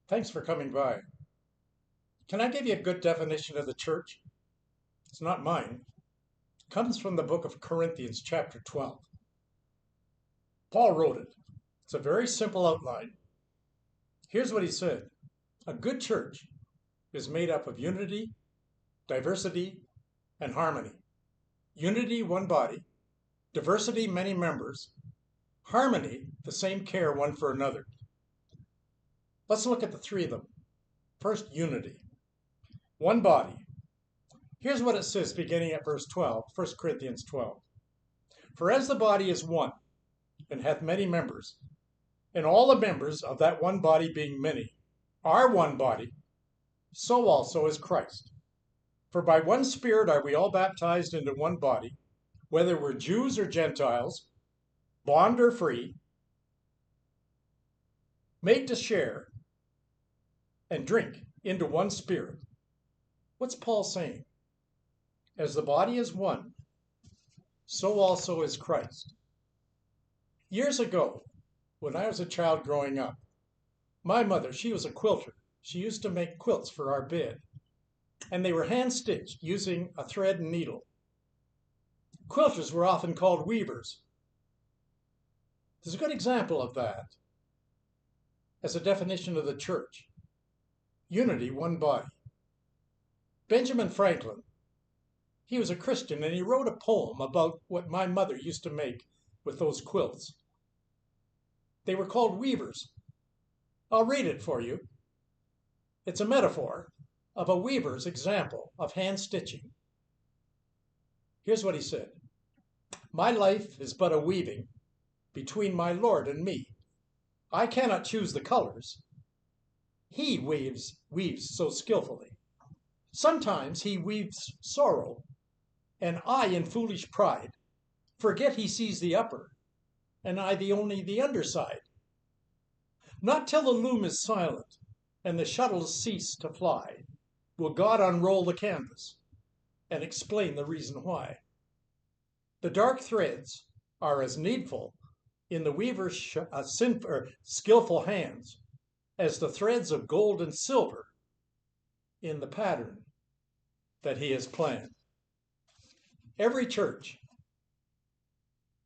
Thanks for coming by. Can I give you a good definition of the church? It's not mine. It comes from the book of Corinthians, chapter 12. Paul wrote it. It's a very simple outline. Here's what he said. A good church is made up of unity, diversity, and harmony. Unity, one body. Diversity, many members. Harmony, the same care one for another. Let's look at the three of them. First, unity. One body. Here's what it says beginning at verse 12, 1 Corinthians 12. For as the body is one, and hath many members, and all the members of that one body being many, are one body, so also is Christ. For by one Spirit are we all baptized into one body, whether we're Jews or Gentiles, bond or free, made to share and drink into one Spirit. What's Paul saying? As the body is one, so also is Christ. Years ago, when I was a child growing up, my mother, she was a quilter. She used to make quilts for our bed, and they were hand-stitched using a thread and needle. Quilters were often called weavers. There's a good example of that as a definition of the church. Unity, one body. Benjamin Franklin, he was a Christian, and he wrote a poem about what my mother used to make with those quilts. They were called weavers. I'll read it for you. It's a metaphor of a weaver's example of hand stitching. Here's what he said. My life is but a weaving between my Lord and me. I cannot choose the colors. He weaves so skillfully. Sometimes he weaves sorrow, and I, in foolish pride, forget he sees the upper, and I only the underside. Not till the loom is silent, and the shuttles cease to fly, will God unroll the canvas and explain the reason why. The dark threads are as needful in the weaver's skillful hands as the threads of gold and silver in the pattern that he has planned. Every church,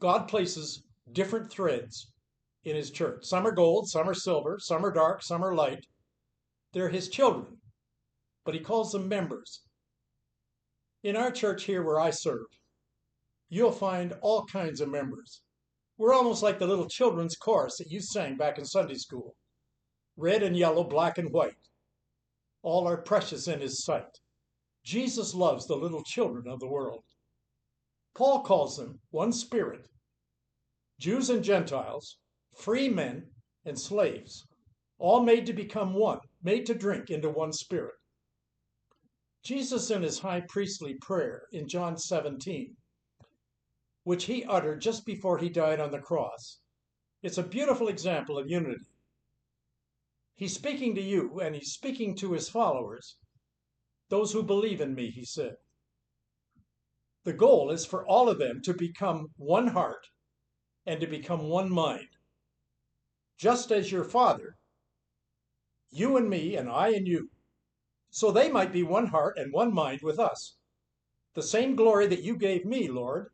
God places different threads in his church. Some are gold, some are silver, some are dark, some are light. They're his children, but he calls them members. In our church here where I serve, you'll find all kinds of members. We're almost like the little children's chorus that you sang back in Sunday school. Red and yellow, black and white. All are precious in his sight. Jesus loves the little children of the world. Paul calls them one Spirit. Jews and Gentiles, free men and slaves, all made to become one, made to drink into one Spirit. Jesus in his high priestly prayer in John 17, which he uttered just before he died on the cross, it's a beautiful example of unity. He's speaking to you, and he's speaking to his followers, those who believe in me, he said. The goal is for all of them to become one heart and to become one mind. Just as your Father, you and me, and I and you, so they might be one heart and one mind with us. The same glory that you gave me, Lord,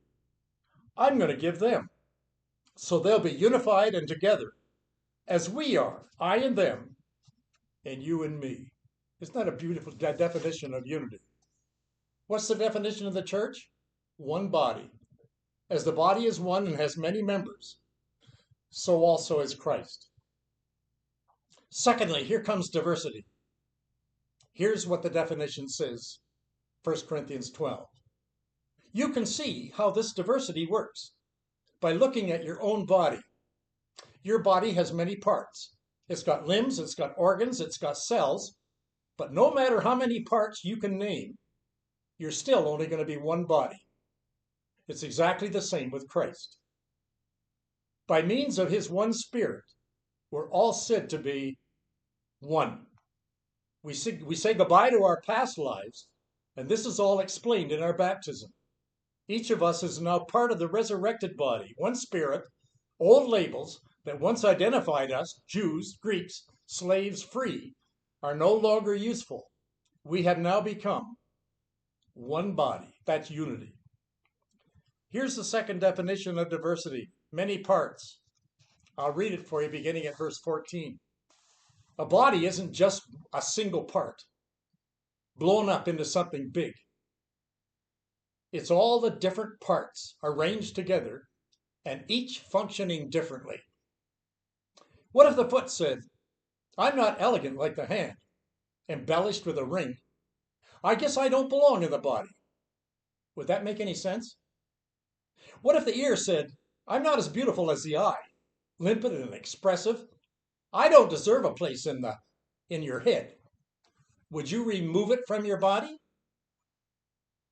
I'm going to give them. So they'll be unified and together, as we are, I and them, and you and me. Isn't that a beautiful definition of unity? What's the definition of the church? One body. As the body is one and has many members, so also is Christ. Secondly, here comes diversity. Here's what the definition says, 1 Corinthians 12. You can see how this diversity works by looking at your own body. Your body has many parts. It's got limbs, it's got organs, it's got cells, but no matter how many parts you can name, you're still only going to be one body. It's exactly the same with Christ. By means of his one Spirit, we're all said to be one. We say goodbye to our past lives, and this is all explained in our baptism. Each of us is now part of the resurrected body, one Spirit, old labels that once identified us, Jews, Greeks, slaves free, are no longer useful. We have now become one body. That's unity. Here's the second definition of diversity: many parts. I'll read it for you beginning at verse 14. A body isn't just a single part blown up into something big. It's all the different parts arranged together and each functioning differently. What if the foot said, I'm not elegant like the hand, embellished with a ring. I guess I don't belong in the body. Would that make any sense? What if the ear said, I'm not as beautiful as the eye, limpid and expressive. I don't deserve a place in your head. Would you remove it from your body?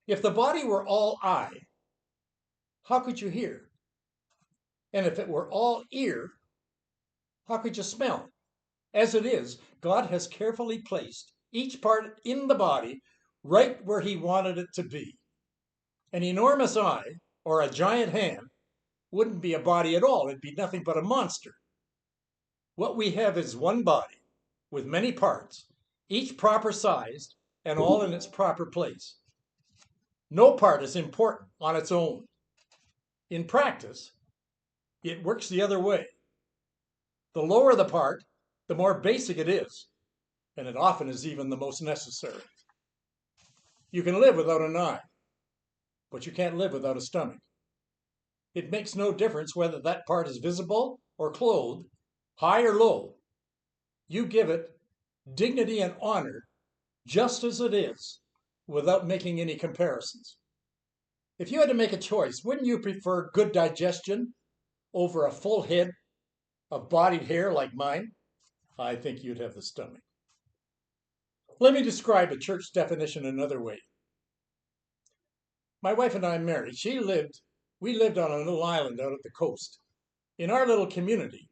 If the body were all eye, how could you hear? And if it were all ear, how could you smell? As it is, God has carefully placed each part in the body right where he wanted it to be. An enormous eye or a giant hand wouldn't be a body at all. It'd be nothing but a monster. What we have is one body with many parts, each proper sized and all in its proper place. No part is important on its own. In practice, it works the other way. The lower the part, the more basic it is, and it often is even the most necessary. You can live without an eye, but you can't live without a stomach. It makes no difference whether that part is visible or clothed, high or low. You give it dignity and honor just as it is, without making any comparisons. If you had to make a choice, wouldn't you prefer good digestion over a full head of bodied hair like mine? I think you'd have the stomach. Let me describe a church definition another way. My wife and I married. We lived on a little island out at the coast. In our little community,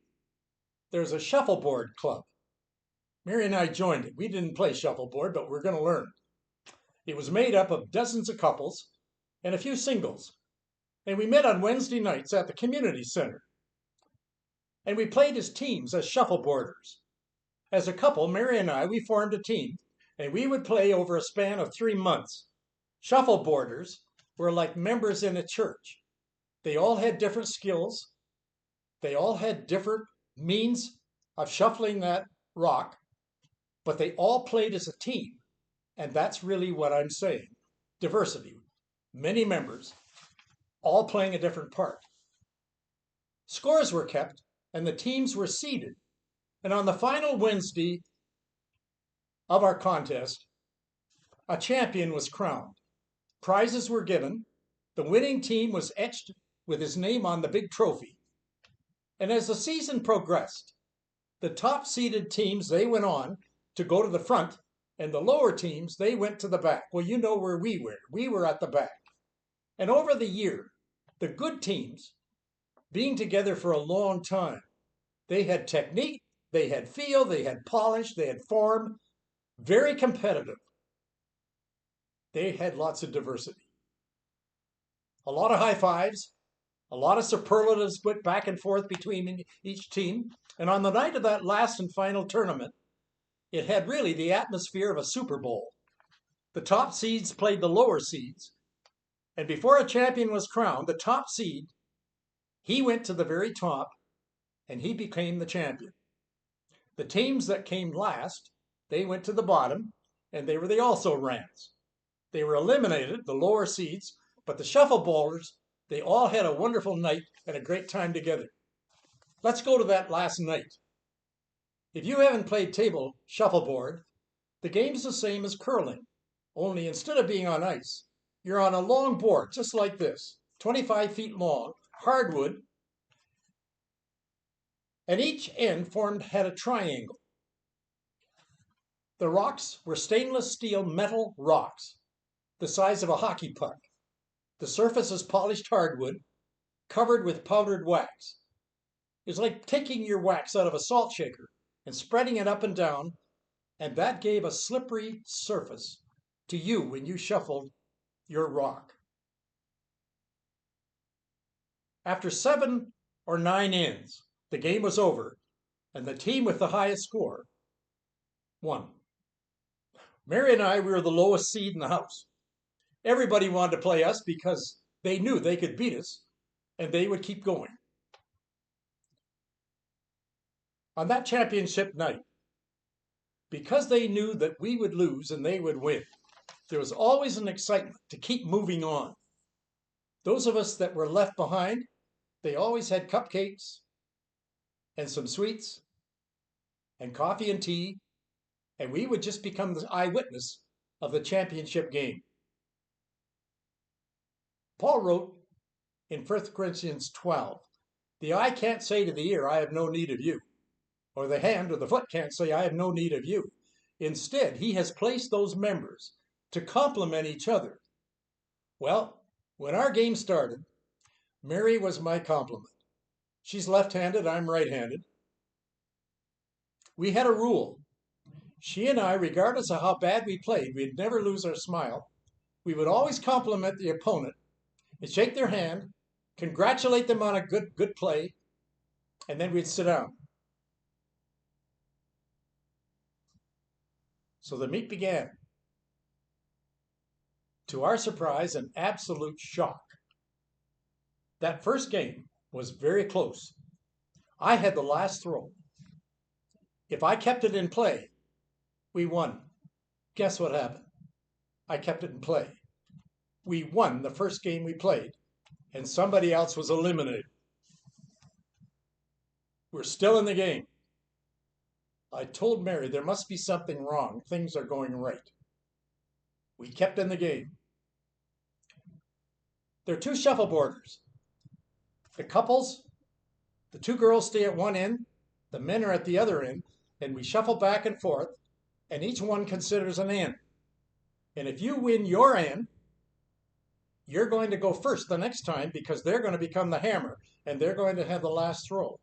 there's a shuffleboard club. Mary and I joined it. We didn't play shuffleboard, but we're going to learn. It was made up of dozens of couples and a few singles. And we met on Wednesday nights at the community center. And we played as teams, as shuffleboarders. As a couple, Mary and I, we formed a team, and we would play over a span of 3 months. Shuffleboarders were like members in a church. They all had different skills. They all had different means of shuffling that rock, but they all played as a team. And that's really what I'm saying. Diversity. Many members, all playing a different part. Scores were kept, and the teams were seeded. And on the final Wednesday of our contest, a champion was crowned. Prizes were given. The winning team was etched with his name on the big trophy. And as the season progressed, the top seeded teams, they went on to go to the front, and the lower teams, they went to the back. Well, you know where we were. We were at the back. And over the year, the good teams, being together for a long time, they had technique, they had feel, they had polish, they had form, very competitive. They had lots of diversity. A lot of high fives, a lot of superlatives went back and forth between each team. And on the night of that last and final tournament, it had really the atmosphere of a Super Bowl. The top seeds played the lower seeds. And before a champion was crowned, the top seed, he went to the very top and he became the champion. The teams that came last, they went to the bottom and they were the also-rans. They were eliminated, the lower seeds, but the shuffleboarders, they all had a wonderful night and a great time together. Let's go to that last night. If you haven't played table shuffleboard, the game's the same as curling, only instead of being on ice, you're on a long board, just like this, 25 feet long, hardwood, and each end had a triangle. The rocks were stainless steel metal rocks, the size of a hockey puck. The surface is polished hardwood, covered with powdered wax. It's like taking your wax out of a salt shaker and spreading it up and down, and that gave a slippery surface to you when you shuffled your rock. After 7 or 9 ends, the game was over, and the team with the highest score Won. Mary and I, we were the lowest seed in the house. Everybody wanted to play us because they knew they could beat us and they would keep going. On that championship night, because they knew that we would lose and they would win, there was always an excitement to keep moving on. Those of us that were left behind, they always had cupcakes and some sweets and coffee and tea, and we would just become the eyewitness of the championship game. Paul wrote in 1 Corinthians 12, the eye can't say to the ear, I have no need of you. Or the hand or the foot can't say, I have no need of you. Instead, he has placed those members to complement each other. Well, when our game started, Mary was my complement. She's left-handed, I'm right-handed. We had a rule. She and I, regardless of how bad we played, we'd never lose our smile. We would always compliment the opponent and shake their hand, congratulate them on a good play, and then we'd sit down. So the meet began. To our surprise and absolute shock, that first game was very close. I had the last throw. If I kept it in play, we won. Guess what happened? I kept it in play. We won the first game we played, and somebody else was eliminated. We're still in the game. I told Mary there must be something wrong. Things are going right. We kept in the game. There are two shuffleboarders. The couples, the two girls stay at one end, the men are at the other end, and we shuffle back and forth, and each one considers an end. And if you win your end, you're going to go first the next time because they're going to become the hammer, and they're going to have the last throw.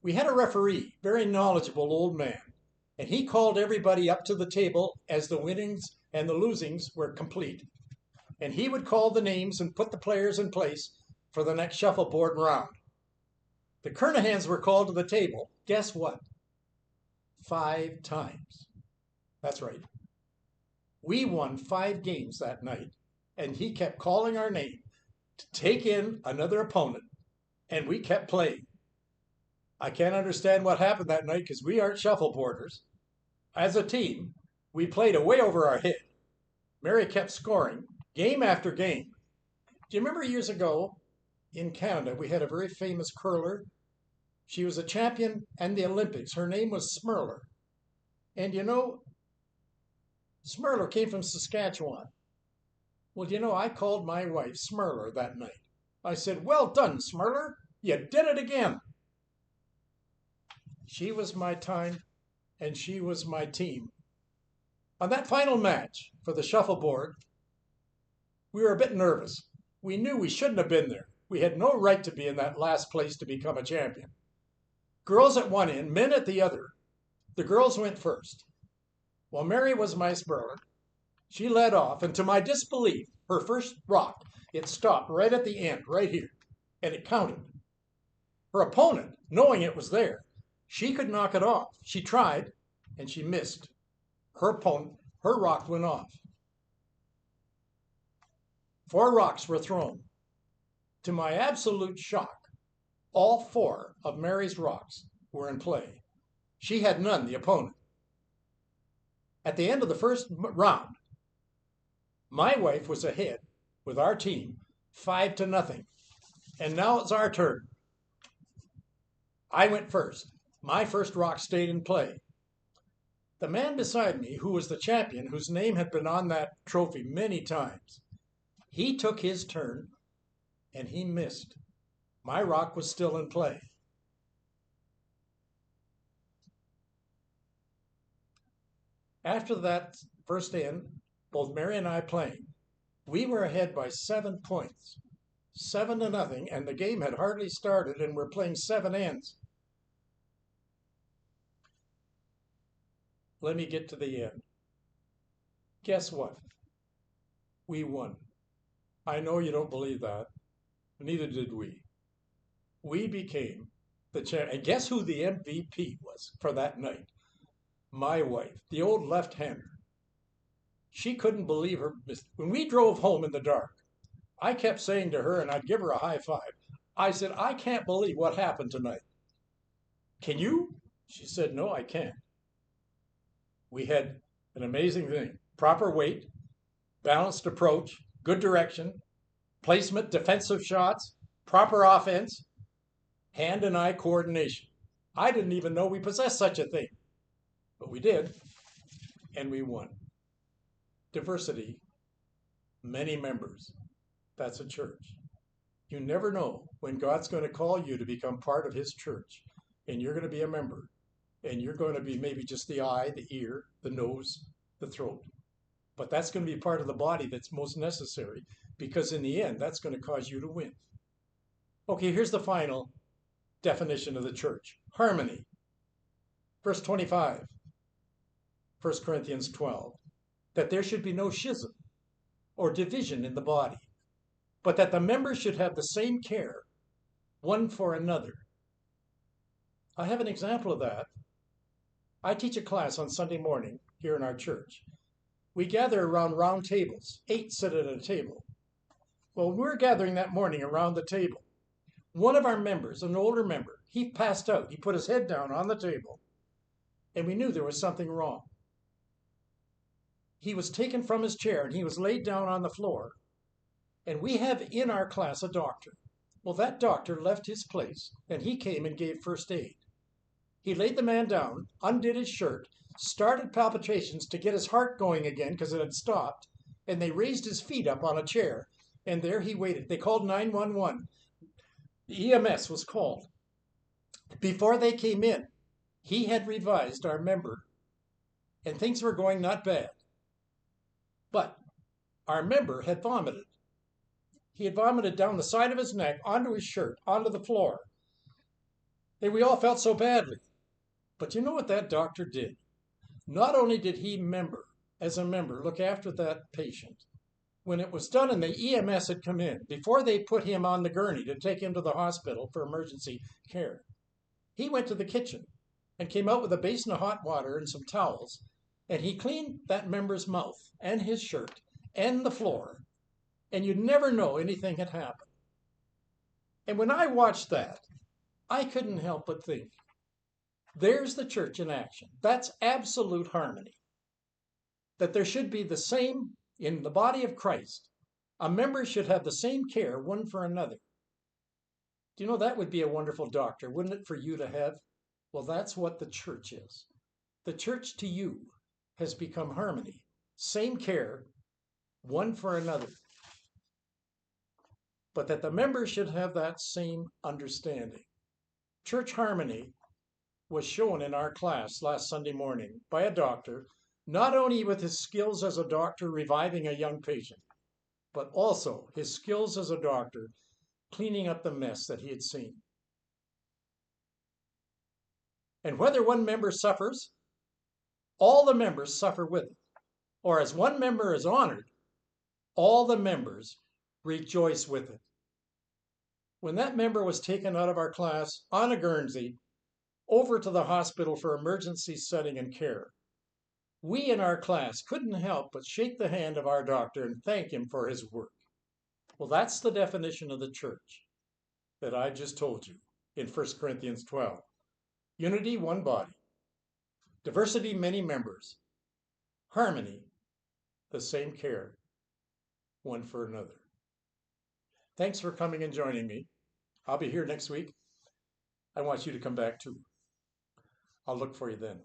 We had a referee, very knowledgeable old man, and he called everybody up to the table as the winnings and the losings were complete. And he would call the names and put the players in place for the next shuffleboard round. The Kernahans were called to the table. Guess what? 5 times. That's right. We won 5 games that night, and he kept calling our name to take in another opponent, and we kept playing. I can't understand what happened that night because we aren't shuffleboarders. As a team, we played way over our head. Mary kept scoring game after game. Do you remember years ago in Canada, we had a very famous curler? She was a champion in the Olympics. Her name was Smirler. And you know, Smirler came from Saskatchewan. Well, you know, I called my wife Smirler that night. I said, well done, Smirler. You did it again. She was my time, and she was my team. On that final match for the shuffleboard, we were a bit nervous. We knew we shouldn't have been there. We had no right to be in that last place to become a champion. Girls at one end, men at the other. The girls went first. Well, Mary was my Smirler. She led off, and to my disbelief, her first rock, it stopped right at the end, right here, and it counted. Her opponent, knowing it was there, she could knock it off. She tried, and she missed. Her opponent, her rock went off. 4 rocks were thrown. To my absolute shock, all 4 of Mary's rocks were in play. She had none, the opponent. At the end of the first round, my wife was ahead with our team 5-0. And now it's our turn. I went first. My first rock stayed in play. The man beside me, who was the champion, whose name had been on that trophy many times, he took his turn and he missed. My rock was still in play. After that first end, both Mary and I playing, we were ahead by 7 points, 7-0, and the game had hardly started, and we're playing 7 ends. Let me get to the end. Guess what? We won. I know you don't believe that. Neither did we. We became the champion. And guess who the MVP was for that night? My wife, the old left-hander, she couldn't believe her mistake. When we drove home in the dark, I kept saying to her, and I'd give her a high five, I said, I can't believe what happened tonight. Can you? She said, no, I can't. We had an amazing thing. Proper weight, balanced approach, good direction, placement, defensive shots, proper offense, hand and eye coordination. I didn't even know we possessed such a thing, but we did, and we won. Diversity, many members. That's a church. You never know when God's going to call you to become part of his church, and you're going to be a member, and you're going to be maybe just the eye, the ear, the nose, the throat. But that's going to be part of the body that's most necessary, because in the end, that's going to cause you to win. Okay, here's the final definition of the church. Harmony. Verse 25, 1 Corinthians 12, that there should be no schism or division in the body, but that the members should have the same care one for another. I have an example of that. I teach a class on Sunday morning here in our church. We gather around round tables. 8 sit at a table. Well, we're gathering that morning around the table. One of our members, an older member, he passed out. He put his head down on the table, and we knew there was something wrong. He was taken from his chair, and he was laid down on the floor. And we have in our class a doctor. Well, that doctor left his place, and he came and gave first aid. He laid the man down, undid his shirt, started palpitations to get his heart going again because it had stopped, and they raised his feet up on a chair, and there he waited. They called 911. The EMS was called. Before they came in, he had revised our member, and things were going not bad. But our member had vomited. He had vomited down the side of his neck, onto his shirt, onto the floor. And we all felt so badly. But you know what that doctor did? Not only did he as a member, look after that patient, when it was done and the EMS had come in, before they put him on the gurney to take him to the hospital for emergency care, he went to the kitchen and came out with a basin of hot water and some towels, and he cleaned that member's mouth and his shirt and the floor, and you'd never know anything had happened. And when I watched that, I couldn't help but think, there's the church in action. That's absolute harmony. That there should be the same in the body of Christ. A member should have the same care one for another. Do you know that would be a wonderful doctor, wouldn't it, for you to have? Well, that's what the church is. The church to you has become harmony. Same care, one for another. But that the members should have that same understanding. Church harmony was shown in our class last Sunday morning by a doctor, not only with his skills as a doctor reviving a young patient, but also his skills as a doctor cleaning up the mess that he had seen. And whether one member suffers, all the members suffer with it. Or as one member is honored, all the members rejoice with it. When that member was taken out of our class on a Guernsey over to the hospital for emergency setting and care, we in our class couldn't help but shake the hand of our doctor and thank him for his work. Well, that's the definition of the church that I just told you in 1 Corinthians 12. Unity, one body. Diversity, many members. Harmony, the same care, one for another. Thanks for coming and joining me. I'll be here next week. I want you to come back too. I'll look for you then.